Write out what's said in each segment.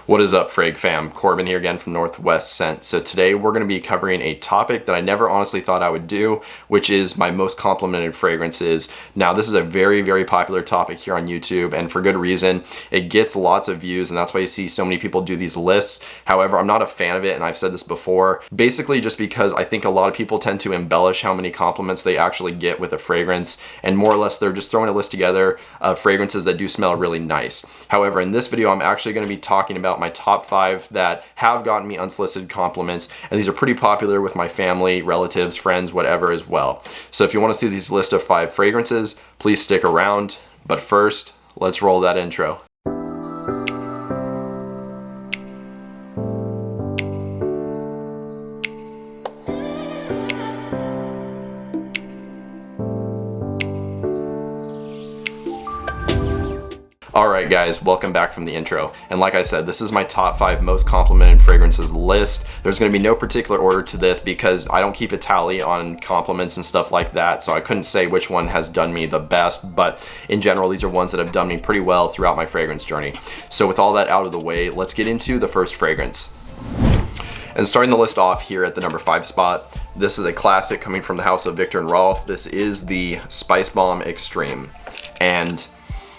What is up, Frag fam? Corbin here again from Northwest Scent. So today we're going to be covering a topic that I never honestly thought I would do, which is my most complimented fragrances. Now this is a very popular topic here on YouTube, and for good reason. It gets lots of views, and that's why you see so many people do these lists. However, I'm not a fan of it, and I've said this before, basically just because I think a lot of people tend to embellish how many compliments they actually get with a fragrance, and more or less they're just throwing a list together of fragrances that do smell really nice. However, in this video I'm actually going to be talking about my top 5 that have gotten me unsolicited compliments, and these are pretty popular with my family, relatives, friends, whatever as well. So if you want to see these list of 5 fragrances, please stick around. But first, let's roll that intro. Alright guys, welcome back from the intro. And like I said, this is my top 5 most complimented fragrances list. There's going to be no particular order to this because I don't keep a tally on compliments and stuff like that, so I couldn't say which one has done me the best, but in general these are ones that have done me pretty well throughout my fragrance journey. So with all that out of the way, let's get into the first fragrance. And starting the list off here at the number 5 spot, this is a classic coming from the house of Viktor & Rolf. This is the Spice Bomb Extreme. And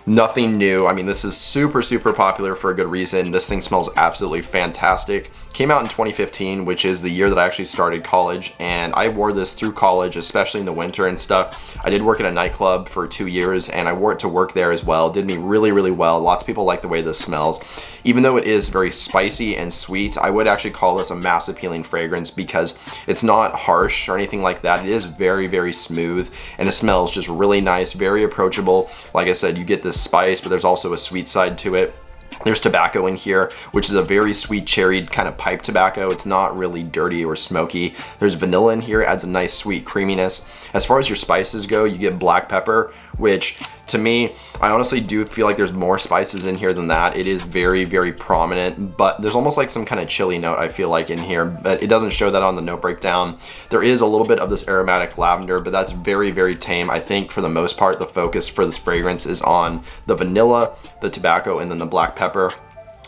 nothing new. I mean, this is super popular for a good reason. This thing smells absolutely fantastic. Came out in 2015, which is the year that I actually started college, and I wore this through college, especially in the winter and stuff. I did work at a nightclub for 2 years, and I wore it to work there as well. Did me really well. Lots of people like the way this smells. Even though it is very spicy and sweet, I would actually call this a mass appealing fragrance because it's not harsh or anything like that. It is very smooth, and it smells just really nice, very approachable. Like I said, you get this spice, but there's also a sweet side to it. There's tobacco in here, which is a very sweet cherried kind of pipe tobacco. It's not really dirty or smoky. There's vanilla in here, adds a nice sweet creaminess. As far as your spices go, you get black pepper, which to me, I honestly do feel like there's more spices in here than that. It is very prominent, but there's almost like some kind of chili note I feel like in here, but it doesn't show that on the note breakdown. There is a little bit of this aromatic lavender, but that's very tame. I think for the most part, the focus for this fragrance is on the vanilla, the tobacco, and then the black pepper.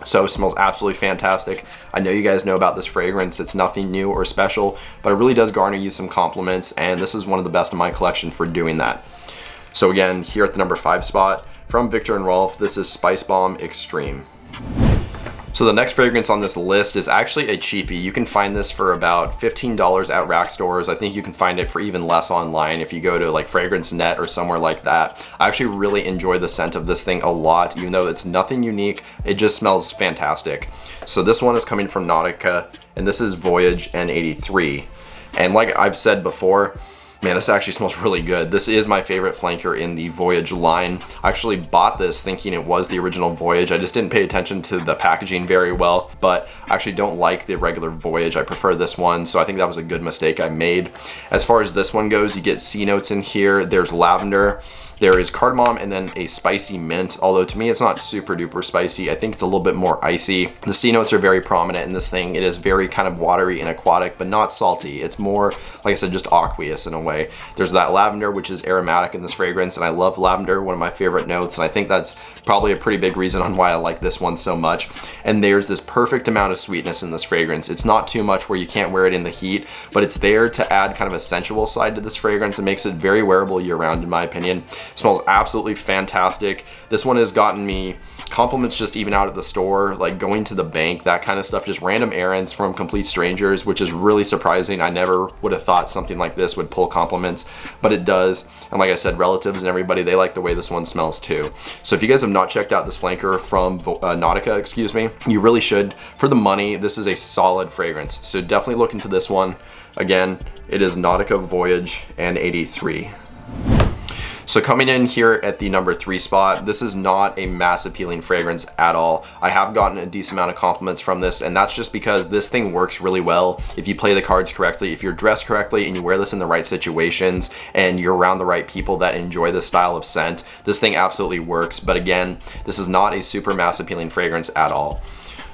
So it smells absolutely fantastic. I know you guys know about this fragrance. It's nothing new or special, but it really does garner you some compliments, and this is one of the best in my collection for doing that. So again, here at the number 5 spot, from Viktor & Rolf, this is Spice Bomb Extreme. So the next fragrance on this list is actually a cheapie. You can find this for about $15 at rack stores. I think you can find it for even less online if you go to like Fragrance Net or somewhere like that. I actually really enjoy the scent of this thing a lot, even though it's nothing unique. It just smells fantastic. So this one is coming from Nautica, and this is Voyage N83. And like I've said before, man, this actually smells really good. This is my favorite flanker in the Voyage line. I actually bought this thinking it was the original Voyage. I just didn't pay attention to the packaging very well, but I actually don't like the regular Voyage. I prefer this one, so I think that was a good mistake I made. As far as this one goes, you get C notes in here. There's lavender. There is cardamom and then a spicy mint, although to me it's not super duper spicy. I think it's a little bit more icy. The C notes are very prominent in this thing. It is very kind of watery and aquatic, but not salty. It's more, like I said, just aqueous in a way. There's that lavender, which is aromatic in this fragrance, and I love lavender, one of my favorite notes, and I think that's probably a pretty big reason on why I like this one so much. And there's this perfect amount of sweetness in this fragrance. It's not too much where you can't wear it in the heat, but it's there to add kind of a sensual side to this fragrance. It makes it very wearable year-round in my opinion. Smells absolutely fantastic. This one has gotten me compliments just even out at the store, like going to the bank, that kind of stuff, just random errands from complete strangers, which is really surprising. I never would have thought something like this would pull compliments, but it does. And like I said, relatives and everybody, they like the way this one smells too. So if you guys have not checked out this flanker from Nautica, excuse me, you really should. For the money, this is a solid fragrance. So definitely look into this one. Again, it is Nautica Voyage N83. So coming in here at the number 3 spot, this is not a mass appealing fragrance at all. I have gotten a decent amount of compliments from this, and that's just because this thing works really well if you play the cards correctly, if you're dressed correctly and you wear this in the right situations and you're around the right people that enjoy this style of scent. This thing absolutely works, but again, this is not a super mass appealing fragrance at all.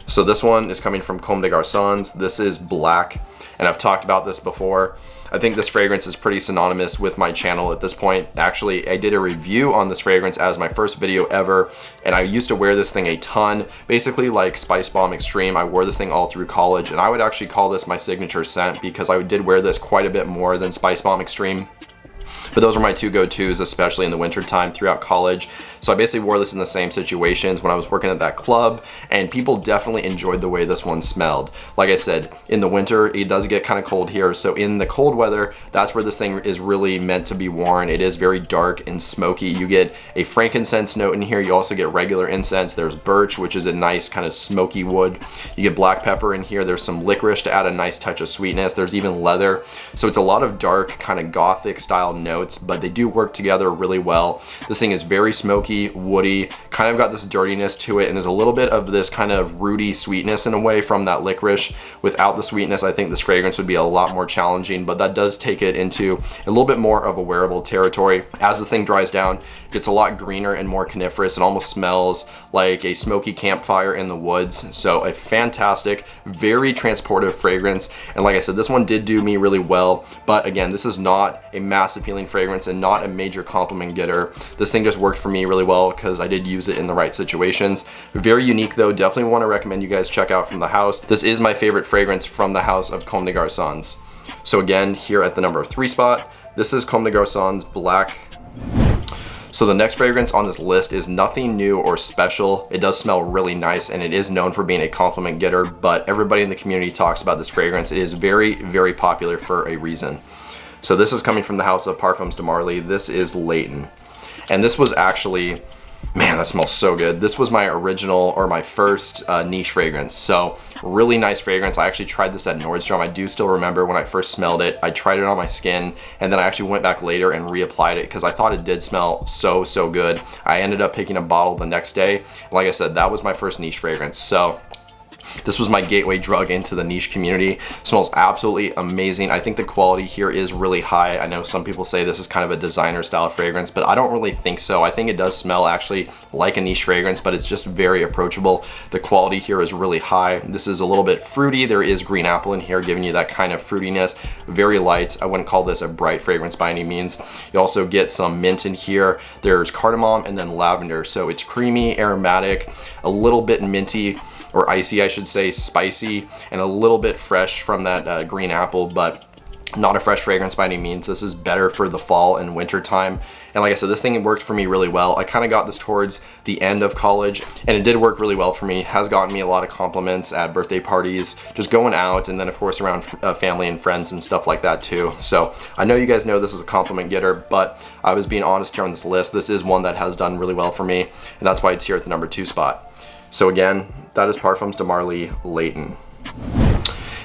So this one is coming from Comme des Garçons. This is black, and I've talked about this before. I think this fragrance is pretty synonymous with my channel at this point. Actually, I did a review on this fragrance as my first video ever, and I used to wear this thing a ton. Basically like Spice Bomb Extreme, I wore this thing all through college, and I would actually call this my signature scent because I did wear this quite a bit more than Spice Bomb Extreme. But those were my two go-tos, especially in the winter time throughout college. So I basically wore this in the same situations when I was working at that club, and people definitely enjoyed the way this one smelled. Like I said, in the winter, it does get kind of cold here. So in the cold weather, that's where this thing is really meant to be worn. It is very dark and smoky. You get a frankincense note in here. You also get regular incense. There's birch, which is a nice kind of smoky wood. You get black pepper in here. There's some licorice to add a nice touch of sweetness. There's even leather. So it's a lot of dark kind of gothic style notes, but they do work together really well. This thing is very smoky, woody, kind of got this dirtiness to it, and there's a little bit of this kind of rooty sweetness in a way from that licorice. Without the sweetness, I think this fragrance would be a lot more challenging, but that does take it into a little bit more of a wearable territory. As the thing dries down, it gets a lot greener and more coniferous. It almost smells like a smoky campfire in the woods. So a fantastic, very transportive fragrance. And like I said, this one did do me really well, but again, this is not a mass appealing fragrance and not a major compliment getter. This thing just worked for me really well because I did use it in the right situations. Very unique though, definitely want to recommend you guys check out from the house. This is my favorite fragrance from the house of Comme des Garçons. So again, here at the number 3 spot, this is Comme des Garçons Black. So the next fragrance on this list is nothing new or special. It does smell really nice, and it is known for being a compliment getter, but everybody in the community talks about this fragrance. It is very, very popular for a reason. So this is coming from the house of Parfums de Marly. This is Layton. And this was actually, man, that smells so good. This was my original, or my first niche fragrance. So really nice fragrance. I actually tried this at Nordstrom. I do still remember when I first smelled it. I tried it on my skin, and then I actually went back later and reapplied it because I thought it did smell so, so good. I ended up picking a bottle the next day. Like I said, that was my first niche fragrance. So this was my gateway drug into the niche community. Smells absolutely amazing. I think the quality here is really high. I know some people say this is kind of a designer style fragrance, but I don't really think so. I think it does smell actually like a niche fragrance, but it's just very approachable. The quality here is really high. This is a little bit fruity. There is green apple in here giving you that kind of fruitiness. Very light. I wouldn't call this a bright fragrance by any means. You also get some mint in here. There's cardamom and then lavender. So it's creamy, aromatic, a little bit minty, or icy, I should say, spicy, and a little bit fresh from that green apple, but not a fresh fragrance by any means. This is better for the fall and winter time. And like I said, this thing worked for me really well. I kind of got this towards the end of college, and it did work really well for me. It has gotten me a lot of compliments at birthday parties, just going out, and then of course around family and friends and stuff like that too. So I know you guys know this is a compliment getter, but I was being honest here on this list. This is one that has done really well for me, and that's why it's here at the number 2 spot. So again, that is Parfums de Marly Layton.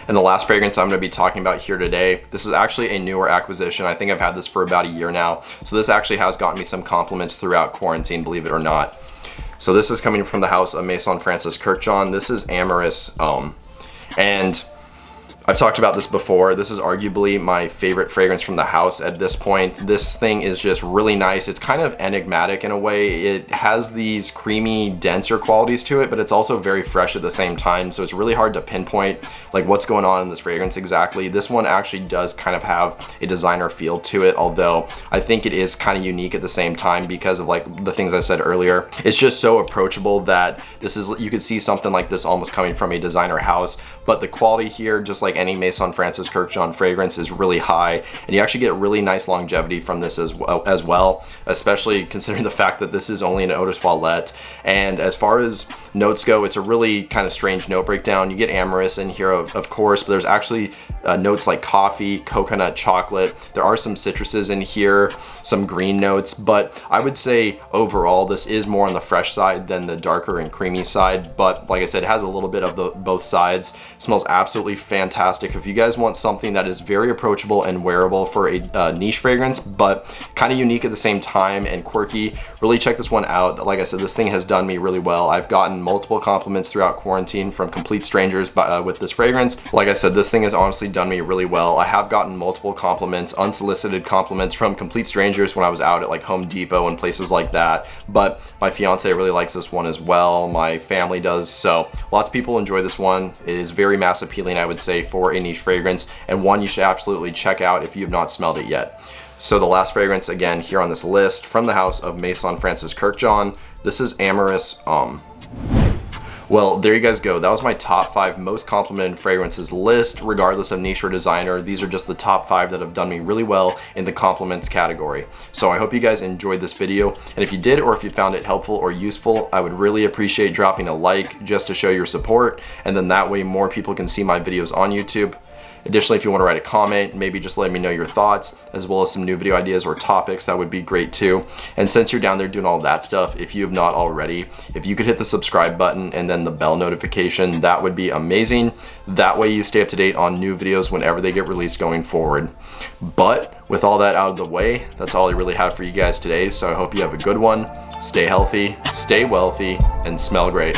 And the last fragrance I'm going to be talking about here today, this is actually a newer acquisition. I think I've had this for about a year now. So this actually has gotten me some compliments throughout quarantine, believe it or not. So this is coming from the house of Maison Francis Kurkdjian. This is Amorous. And I've talked about this before. This is arguably my favorite fragrance from the house at this point. This thing is just really nice. It's kind of enigmatic in a way. It has these creamy, denser qualities to it, but it's also very fresh at the same time. So it's really hard to pinpoint like what's going on in this fragrance exactly. This one actually does kind of have a designer feel to it, although I think it is kind of unique at the same time because of like the things I said earlier. It's just so approachable that this is, you could see something like this almost coming from a designer house, but the quality here, just like any Maison Francis Kurkdjian fragrance, is really high, and you actually get really nice longevity from this as well, especially considering the fact that this is only an eau de toilette. And as far as notes go, it's a really kind of strange note breakdown. You get amorous in here of course, but there's actually notes like coffee, coconut, chocolate. There are some citruses in here, some green notes, but I would say overall this is more on the fresh side than the darker and creamy side. But like I said, it has a little bit of both sides. It smells absolutely fantastic. If you guys want something that is very approachable and wearable for a niche fragrance, but kind of unique at the same time and quirky, really check this one out. Like I said, this thing has done me really well. I've gotten multiple compliments throughout quarantine from complete strangers with this fragrance. Like I said, this thing has honestly done me really well. I have gotten multiple compliments, unsolicited compliments from complete strangers when I was out at like Home Depot and places like that. But my fiance really likes this one as well. My family does. So lots of people enjoy this one. It is very mass appealing, I would say, for a niche fragrance, and one you should absolutely check out if you have not smelled it yet. So the last fragrance, again, here on this list, from the house of Maison Francis Kurkdjian, this is Amorous. Well, there you guys go. That was my top 5 most complimented fragrances list, regardless of niche or designer. These are just the top 5 that have done me really well in the compliments category. So I hope you guys enjoyed this video. And if you did, or if you found it helpful or useful, I would really appreciate dropping a like just to show your support. And then that way more people can see my videos on YouTube. Additionally, if you want to write a comment, maybe just let me know your thoughts, as well as some new video ideas or topics, that would be great too. And since you're down there doing all that stuff, if you have not already, if you could hit the subscribe button and then the bell notification, that would be amazing. That way you stay up to date on new videos whenever they get released going forward. But with all that out of the way, that's all I really have for you guys today. So I hope you have a good one. Stay healthy, stay wealthy, and smell great.